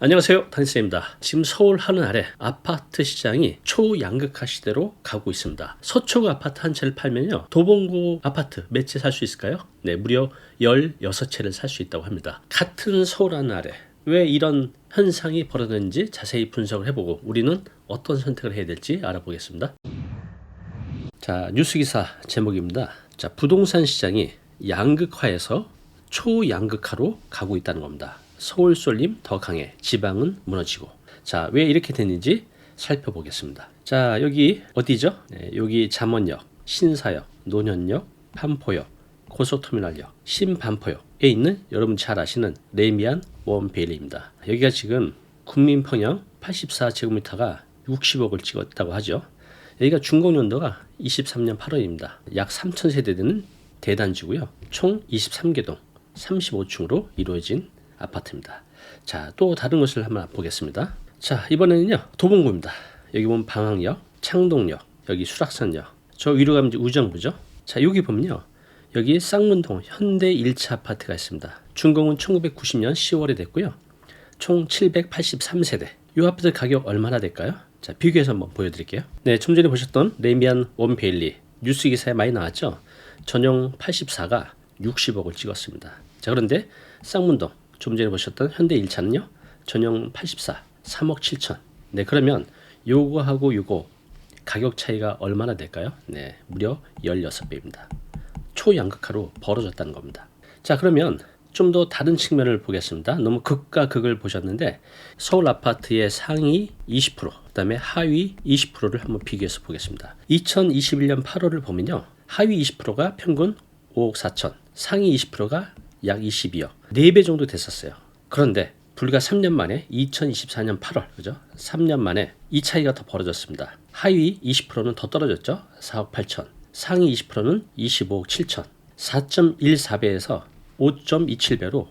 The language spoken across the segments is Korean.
안녕하세요, 단쌤입니다. 지금 서울 하늘 아래 아파트 시장이 초양극화 시대로 가고 있습니다. 서초구 아파트 한 채를 팔면요, 도봉구 아파트 몇 채 살 수 있을까요? 네, 무려 16채를 살 수 있다고 합니다. 같은 서울 하늘 아래 왜 이런 현상이 벌어졌는지 자세히 분석을 해보고 우리는 어떤 선택을 해야 될지 알아보겠습니다. 자, 뉴스기사 제목입니다. 자, 부동산 시장이 양극화에서 초양극화로 가고 있다는 겁니다. 서울 쏠림 더 강해, 지방은 무너지고. 자, 왜 이렇게 됐는지 살펴보겠습니다. 자, 여기 어디죠? 네, 여기 잠원역, 신사역, 논현역, 반포역, 고속터미널역, 신반포역에 있는 여러분 잘 아시는 레미안 원베일리입니다. 여기가 지금 국민평형 84제곱미터가 60억을 찍었다고 하죠. 여기가 준공연도가 23년 8월입니다. 약 3,000세대 되는 대단지고요. 총 23개 동 35층으로 이루어진 아파트입니다. 자, 또 다른 것을 한번 보겠습니다. 자, 이번에는요, 도봉구입니다. 여기 보면 방학역, 창동역, 여기 수락산역, 저 위로 가면 이제 우정부죠. 자, 여기 보면요, 여기 쌍문동 현대 1차 아파트가 있습니다. 준공은 1990년 10월에 됐고요. 총 783세대. 이 아파트 가격 얼마나 될까요? 자, 비교해서 한번 보여드릴게요. 네, 좀 전에 보셨던 레미안 원베일리 뉴스 기사에 많이 나왔죠. 전용 84가 60억을 찍었습니다. 자, 그런데 쌍문동 좀 전에 보셨던 현대 1차는요, 전용 84 3억 7천. 네, 그러면 요거하고 요거 가격 차이가 얼마나 될까요? 네, 무려 16배입니다. 초양극화로 벌어졌다는 겁니다. 자, 그러면 좀 더 다른 측면을 보겠습니다. 너무 극과 극을 보셨는데 서울 아파트의 상위 20%, 그다음에 하위 20%를 한번 비교해서 보겠습니다. 2021년 8월을 보면요, 하위 20%가 평균 5억 4천, 상위 20%가 약 22억, 4배 정도 됐었어요. 그런데 불과 3년 만에 2024년 8월, 그죠? 3년 만에 이 차이가 더 벌어졌습니다. 하위 20%는 더 떨어졌죠? 4억 8천, 상위 20%는 25억 7천, 4.14배에서 5.27배로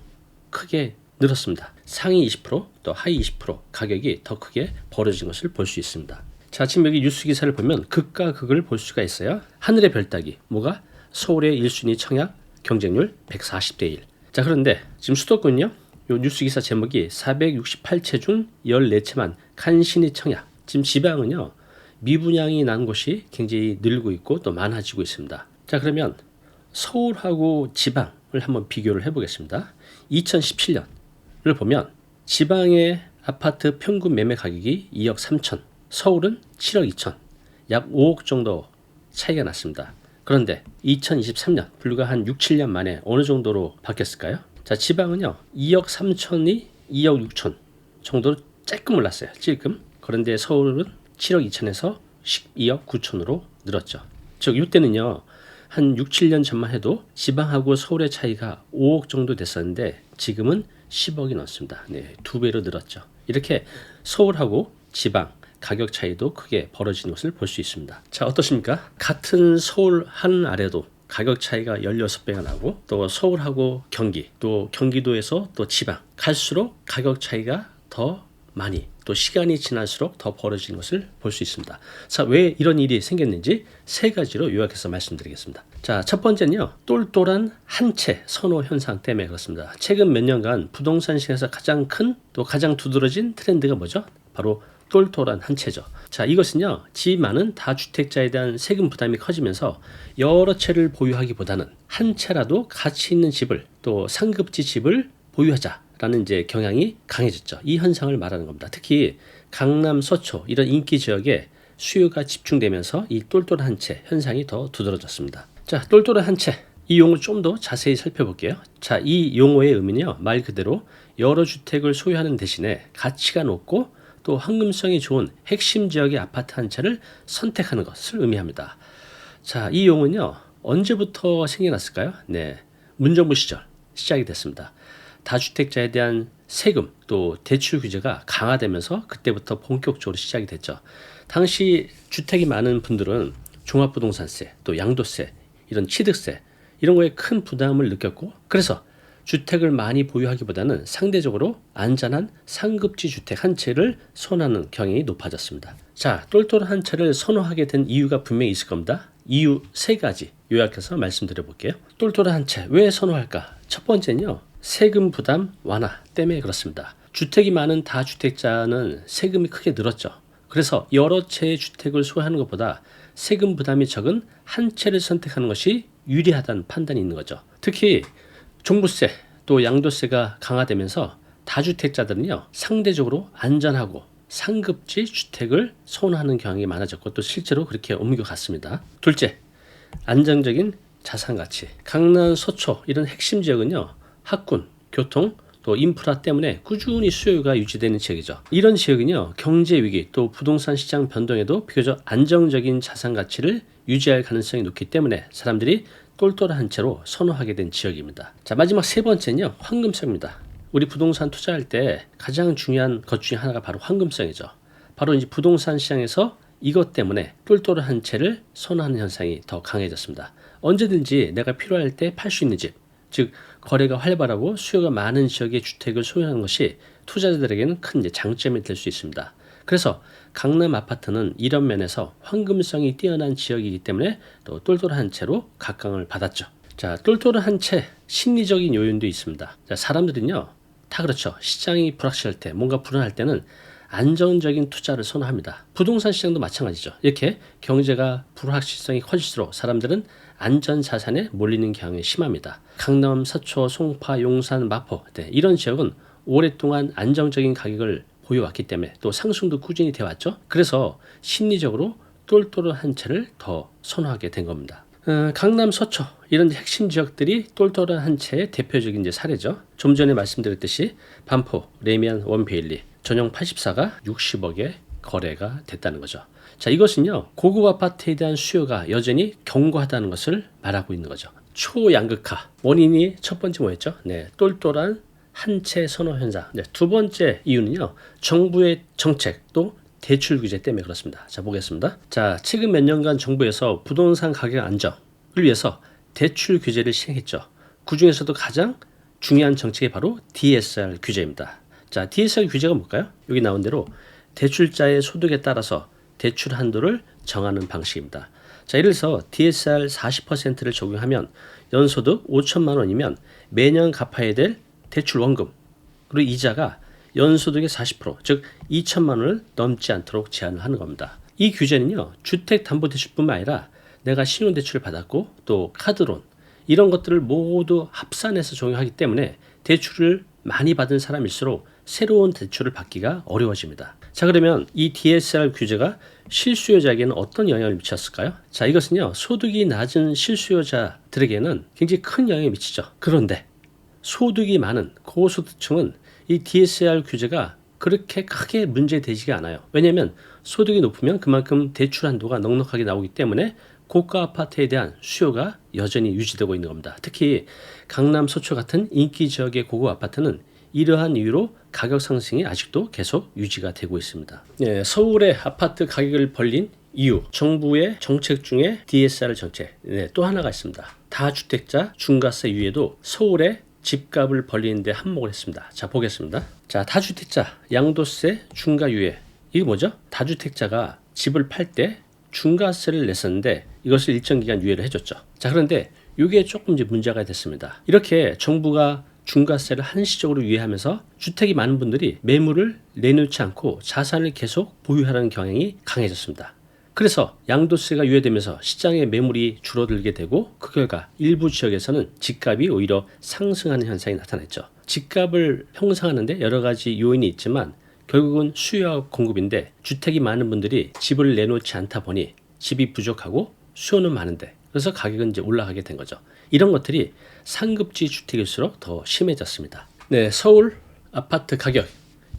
크게 늘었습니다. 상위 20%, 또 하위 20% 가격이 더 크게 벌어진 것을 볼 수 있습니다. 자, 지금 여기 뉴스 기사를 보면 극과 극을 볼 수가 있어요. 하늘의 별 따기, 뭐가? 서울의 1순위 청약 경쟁률 140대 1. 자, 그런데 지금 수도권은요, 요 뉴스 기사 제목이 468채 중 14채만 간신히 청약. 지금 지방은요, 미분양이 난 곳이 굉장히 늘고 있고 또 많아지고 있습니다. 자, 그러면 서울하고 지방을 한번 비교를 해보겠습니다. 2017년을 보면 지방의 아파트 평균 매매 가격이 2억 3천, 서울은 7억 2천, 약 5억 정도 차이가 났습니다. 그런데 2023년 불과 한 6, 7년 만에 어느 정도로 바뀌었을까요? 자, 지방은요, 2억 3천이 2억 6천 정도로 조금 올랐어요. 찔끔. 그런데 서울은 7억 2천에서 12억 9천으로 늘었죠. 즉 이때는요, 한 6, 7년 전만 해도 지방하고 서울의 차이가 5억 정도 됐었는데 지금은 10억이 넘습니다. 네, 2배로 늘었죠. 이렇게 서울하고 지방 가격 차이도 크게 벌어지는 것을 볼 수 있습니다. 자, 어떻습니까? 같은 서울 하늘 아래도 가격 차이가 16배가 나고, 또 서울하고 경기, 또 경기도에서 또 지방 갈수록 가격 차이가 더 많이, 또 시간이 지날수록 더 벌어지는 것을 볼 수 있습니다. 자, 왜 이런 일이 생겼는지 세 가지로 요약해서 말씀드리겠습니다. 자, 첫 번째는요, 똘똘한 한 채 선호 현상 때문에 그렇습니다. 최근 몇 년간 부동산 시장에서 가장 큰, 또 가장 두드러진 트렌드가 뭐죠? 바로 똘똘한 한 채죠. 자, 이것은요, 집 많은 다주택자에 대한 세금 부담이 커지면서 여러 채를 보유하기보다는 한 채라도 가치 있는 집을, 또 상급지 집을 보유하자라는 이제 경향이 강해졌죠. 이 현상을 말하는 겁니다. 특히 강남, 서초 이런 인기 지역에 수요가 집중되면서 이 똘똘한 한 채 현상이 더 두드러졌습니다. 자, 똘똘한 한 채, 이 용어 좀 더 자세히 살펴볼게요. 자, 이 용어의 의미는요, 말 그대로 여러 주택을 소유하는 대신에 가치가 높고 또 황금성이 좋은 핵심 지역의 아파트 한 채를 선택하는 것을 의미합니다. 자, 이 용어는요, 언제부터 생겨났을까요? 네, 문정부 시절 시작이 됐습니다. 다주택자에 대한 세금 또 대출 규제가 강화되면서 그때부터 본격적으로 시작이 됐죠. 당시 주택이 많은 분들은 종합부동산세, 또 양도세, 이런 취득세 이런 거에 큰 부담을 느꼈고, 그래서 주택을 많이 보유하기보다는 상대적으로 안전한 상급지 주택 한 채를 선호하는 경향이 높아졌습니다. 자, 똘똘한 한 채를 선호하게 된 이유가 분명히 있을 겁니다. 이유 세 가지 요약해서 말씀드려 볼게요. 똘똘한 한 채 왜 선호할까? 첫 번째는요, 세금 부담 완화 때문에 그렇습니다. 주택이 많은 다주택자는 세금이 크게 늘었죠. 그래서 여러 채의 주택을 소유하는 것보다 세금 부담이 적은 한 채를 선택하는 것이 유리하다는 판단이 있는 거죠. 특히 종부세 또 양도세가 강화되면서 다주택자들은요 상대적으로 안전하고 상급지 주택을 선호하는 경향이 많아졌고 또 실제로 그렇게 옮겨갔습니다. 둘째, 안정적인 자산 가치. 강남, 서초 이런 핵심 지역은요 학군, 교통, 또 인프라 때문에 꾸준히 수요가 유지되는 지역이죠. 이런 지역은요 경제 위기 또 부동산 시장 변동에도 비교적 안정적인 자산 가치를 유지할 가능성이 높기 때문에 사람들이 똘똘한 채로 선호하게 된 지역입니다. 자, 마지막 세 번째는요 황금성입니다. 우리 부동산 투자할 때 가장 중요한 것 중에 하나가 바로 황금성이죠. 바로 이제 부동산 시장에서 이것 때문에 똘똘한 채를 선호하는 현상이 더 강해졌습니다. 언제든지 내가 필요할 때 팔 수 있는 집, 즉 거래가 활발하고 수요가 많은 지역의 주택을 소유하는 것이 투자자들에게는 큰 장점이 될 수 있습니다. 그래서 강남 아파트는 이런 면에서 황금성이 뛰어난 지역이기 때문에 또 똘똘한 채로 각광을 받았죠. 자, 똘똘한 채 심리적인 요인도 있습니다. 자, 사람들은요 다 그렇죠. 시장이 불확실할 때, 뭔가 불안할 때는 안정적인 투자를 선호합니다. 부동산 시장도 마찬가지죠. 이렇게 경제가 불확실성이 커질수록 사람들은 안전 자산에 몰리는 경향이 심합니다. 강남, 서초, 송파, 용산, 마포 이런 지역은 오랫동안 안정적인 가격을 보여왔기 때문에 또 상승도 꾸준히 되어왔죠. 그래서 심리적으로 똘똘한 채를 더 선호하게 된 겁니다. 강남, 서초 이런 핵심 지역들이 똘똘한 채의 대표적인 사례죠. 좀 전에 말씀드렸듯이 반포, 레미안, 원베일리 전용 84가 60억에 거래가 됐다는 거죠. 자, 이것은요 고급 아파트에 대한 수요가 여전히 견고하다는 것을 말하고 있는 거죠. 초양극화 원인이 첫 번째 뭐였죠? 네, 똘똘한 한 채 선호 현상. 네, 두 번째 이유는요 정부의 정책 또 대출 규제 때문에 그렇습니다. 자, 보겠습니다. 자, 최근 몇 년간 정부에서 부동산 가격 안정을 위해서 대출 규제를 시행했죠. 그 중에서도 가장 중요한 정책이 바로 DSR 규제입니다. 자, DSR 규제가 뭘까요? 여기 나온 대로 대출자의 소득에 따라서 대출 한도를 정하는 방식입니다. 자, 예를 들어서 DSR 40%를 적용하면 연소득 5천만 원이면 매년 갚아야 될 대출 원금 그리고 이자가 연소득의 40%, 즉 2천만 원을 넘지 않도록 제한을 하는 겁니다. 이 규제는요 주택담보대출뿐만 아니라 내가 신용대출을 받았고 또 카드론 이런 것들을 모두 합산해서 적용하기 때문에 대출을 많이 받은 사람일수록 새로운 대출을 받기가 어려워집니다. 자, 그러면 이 DSR 규제가 실수요자에게는 어떤 영향을 미쳤을까요? 자, 이것은요 소득이 낮은 실수요자들에게는 굉장히 큰 영향을 미치죠. 그런데 소득이 많은 고소득층은 이 DSR 규제가 그렇게 크게 문제되지가 않아요. 왜냐하면 소득이 높으면 그만큼 대출 한도가 넉넉하게 나오기 때문에 고가 아파트에 대한 수요가 여전히 유지되고 있는 겁니다. 특히 강남, 서초 같은 인기 지역의 고급 아파트는 이러한 이유로 가격 상승이 아직도 계속 유지가 되고 있습니다. 네, 서울의 아파트 가격을 벌린 이유, 정부의 정책 중에 DSR 정책. 네, 또 하나가 있습니다. 다주택자 중과세 이후에도 서울의 집값을 벌리는데 한몫을 했습니다. 자, 보겠습니다. 자, 다주택자 양도세 중과 유예. 이게 뭐죠? 다주택자가 집을 팔 때 중과세를 냈었는데 이것을 일정 기간 유예를 해줬죠. 자, 그런데 이게 조금 이제 문제가 됐습니다. 이렇게 정부가 중과세를 한시적으로 유예하면서 주택이 많은 분들이 매물을 내놓지 않고 자산을 계속 보유하라는 경향이 강해졌습니다. 그래서 양도세가 유예되면서 시장의 매물이 줄어들게 되고 그 결과 일부 지역에서는 집값이 오히려 상승하는 현상이 나타났죠. 집값을 형성하는데 여러 가지 요인이 있지만 결국은 수요와 공급인데 주택이 많은 분들이 집을 내놓지 않다 보니 집이 부족하고 수요는 많은데 그래서 가격은 이제 올라가게 된 거죠. 이런 것들이 상급지 주택일수록 더 심해졌습니다. 네, 서울 아파트 가격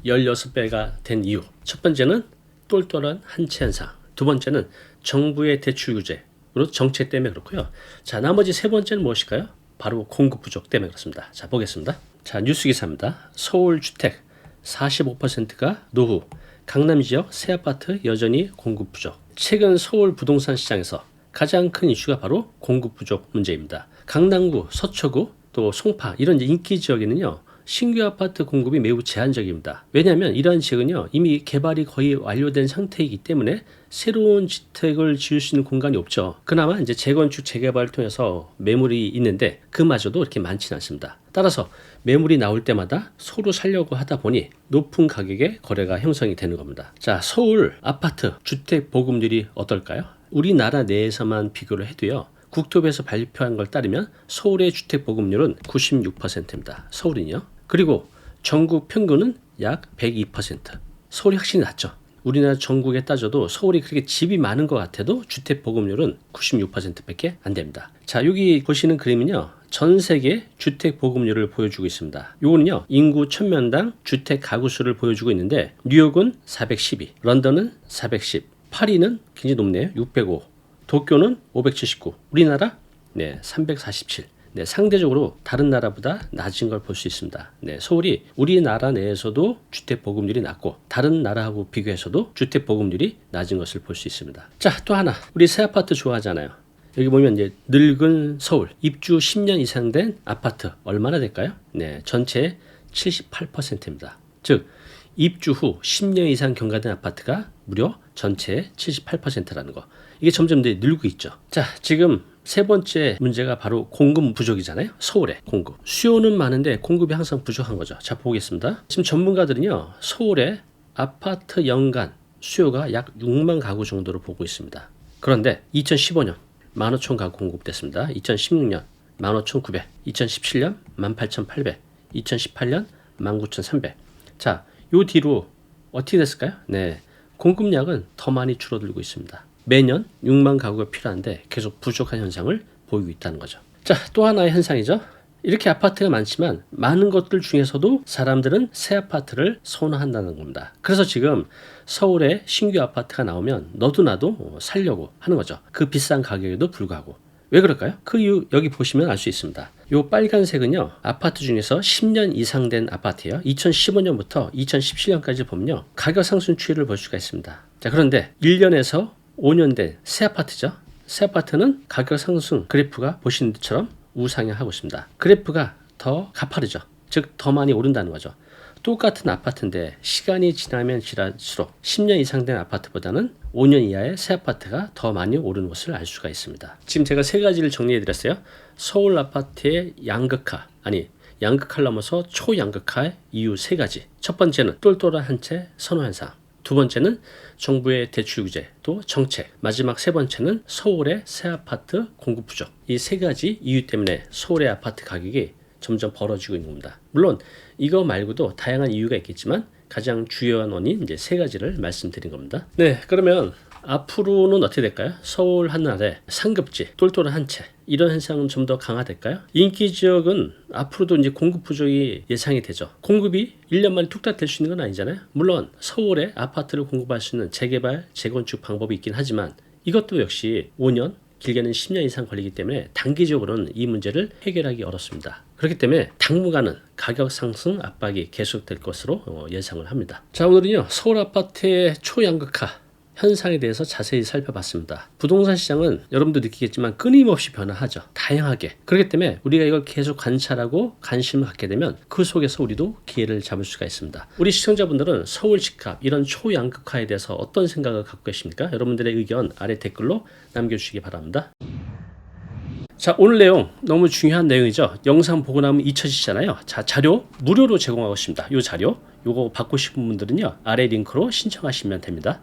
16배가 된 이유. 첫 번째는 똘똘한 한 채 현상. 두 번째는 정부의 대출 규제, 그리고 정책 때문에 그렇고요. 자, 나머지 세 번째는 무엇일까요? 바로 공급 부족 때문에 그렇습니다. 자, 보겠습니다. 자, 뉴스 기사입니다. 서울 주택 45%가 노후, 강남 지역 새 아파트 여전히 공급 부족. 최근 서울 부동산 시장에서 가장 큰 이슈가 바로 공급 부족 문제입니다. 강남구, 서초구, 또 송파 이런 인기 지역에는요 신규 아파트 공급이 매우 제한적입니다. 왜냐하면 이러한 지역은요 이미 개발이 거의 완료된 상태이기 때문에 새로운 주택을 지을 수 있는 공간이 없죠. 그나마 이제 재건축 재개발을 통해서 매물이 있는데 그마저도 이렇게 많지는 않습니다. 따라서 매물이 나올 때마다 서로 살려고 하다 보니 높은 가격의 거래가 형성이 되는 겁니다. 자, 서울 아파트 주택 보급률이 어떨까요? 우리나라 내에서만 비교를 해도요. 국토부에서 발표한 걸 따르면 서울의 주택 보급률은 96%입니다. 서울은요. 그리고 전국 평균은 약 102%. 서울이 확실히 낮죠. 우리나라 전국에 따져도 서울이 그렇게 집이 많은 것 같아도 주택 보급률은 96%밖에 안 됩니다. 자, 여기 보시는 그림은요. 전 세계 주택 보급률을 보여주고 있습니다. 요거는요. 인구 1000명당 주택 가구 수를 보여주고 있는데 뉴욕은 412, 런던은 410, 파리는 굉장히 높네요. 605, 도쿄는 579, 우리나라 347. 상대적으로 다른 나라보다 낮은 걸 볼 수 있습니다. 서울이 우리나라 내에서도 주택 보급률이 낮고 다른 나라하고 비교해서도 주택 보급률이 낮은 것을 볼 수 있습니다. 자, 또 하나. 우리 새 아파트 좋아하잖아요. 여기 보면 이제 늙은 서울 입주 10년 이상 된 아파트 얼마나 될까요? 전체의 78%입니다. 즉 입주 후 10년 이상 경과된 아파트가 무려 전체의 78%라는 거. 이게 점점 더 늘고 있죠. 자, 지금 세 번째 문제가 바로 공급 부족이잖아요. 서울의 공급. 수요는 많은데 공급이 항상 부족한 거죠. 자, 보겠습니다. 지금 전문가들은요. 서울의 아파트 연간 수요가 약 6만 가구 정도로 보고 있습니다. 그런데 2015년 15,000 가구 공급됐습니다. 2016년 15,900, 2017년 18,800, 2018년 19,300. 자, 요 뒤로 어떻게 됐을까요? 공급량은 더 많이 줄어들고 있습니다. 매년 6만 가구가 필요한데 계속 부족한 현상을 보이고 있다는 거죠. 자, 또 하나의 현상이죠. 이렇게 아파트가 많지만 많은 것들 중에서도 사람들은 새 아파트를 선호한다는 겁니다. 그래서 지금 서울에 신규 아파트가 나오면 너도 나도 살려고 하는 거죠. 그 비싼 가격에도 불구하고. 왜 그럴까요? 그 이유 여기 보시면 알 수 있습니다. 요 빨간색은요. 아파트 중에서 10년 이상 된 아파트예요. 2015년부터 2017년까지 보면요. 가격 상승 추이를 볼 수가 있습니다. 자, 그런데 1년에서 5년 된 새 아파트죠. 새 아파트는 가격 상승 그래프가 보시는 것처럼 우상향하고 있습니다. 그래프가 더 가파르죠. 즉 더 많이 오른다는 거죠. 똑같은 아파트인데 시간이 지나면 지날수록 10년 이상 된 아파트보다는 5년 이하의 새 아파트가 더 많이 오르는 것을 알 수가 있습니다. 지금 제가 세 가지를 정리해 드렸어요. 서울 아파트의 양극화, 양극화를 넘어서 초양극화의 이유 세 가지. 첫 번째는 똘똘한 한 채 선호 현상. 두 번째는 정부의 대출 규제, 또 정책. 마지막 세 번째는 서울의 새 아파트 공급 부족. 이 세 가지 이유 때문에 서울의 아파트 가격이 점점 벌어지고 있는 겁니다. 물론 이거 말고도 다양한 이유가 있겠지만 가장 주요한 원인 이제 세 가지를 말씀드린 겁니다. 그러면 앞으로는 어떻게 될까요? 서울 하늘에 상급지, 똘똘한 한 채 이런 현상은 좀 더 강화될까요? 인기 지역은 앞으로도 이제 공급 부족이 예상이 되죠. 공급이 1년 만에 뚝딱 될 수 있는 건 아니잖아요. 물론 서울에 아파트를 공급할 수 있는 재개발, 재건축 방법이 있긴 하지만 이것도 역시 5년, 길게는 10년 이상 걸리기 때문에 단기적으로는 이 문제를 해결하기 어렵습니다. 그렇기 때문에 당분간은 가격 상승 압박이 계속될 것으로 예상을 합니다. 자, 오늘은요 서울 아파트의 초양극화 현상에 대해서 자세히 살펴봤습니다. 부동산 시장은 여러분도 느끼겠지만 끊임없이 변화하죠. 다양하게. 그렇기 때문에 우리가 이걸 계속 관찰하고 관심을 갖게 되면 그 속에서 우리도 기회를 잡을 수가 있습니다. 우리 시청자분들은 서울 집값 이런 초양극화에 대해서 어떤 생각을 갖고 계십니까? 여러분들의 의견 아래 댓글로 남겨주시기 바랍니다. 자, 오늘 내용 너무 중요한 내용이죠. 영상 보고 나면 잊혀지잖아요. 자, 자료 무료로 제공하고 있습니다. 이 자료 요거 받고 싶은 분들은요 아래 링크로 신청하시면 됩니다.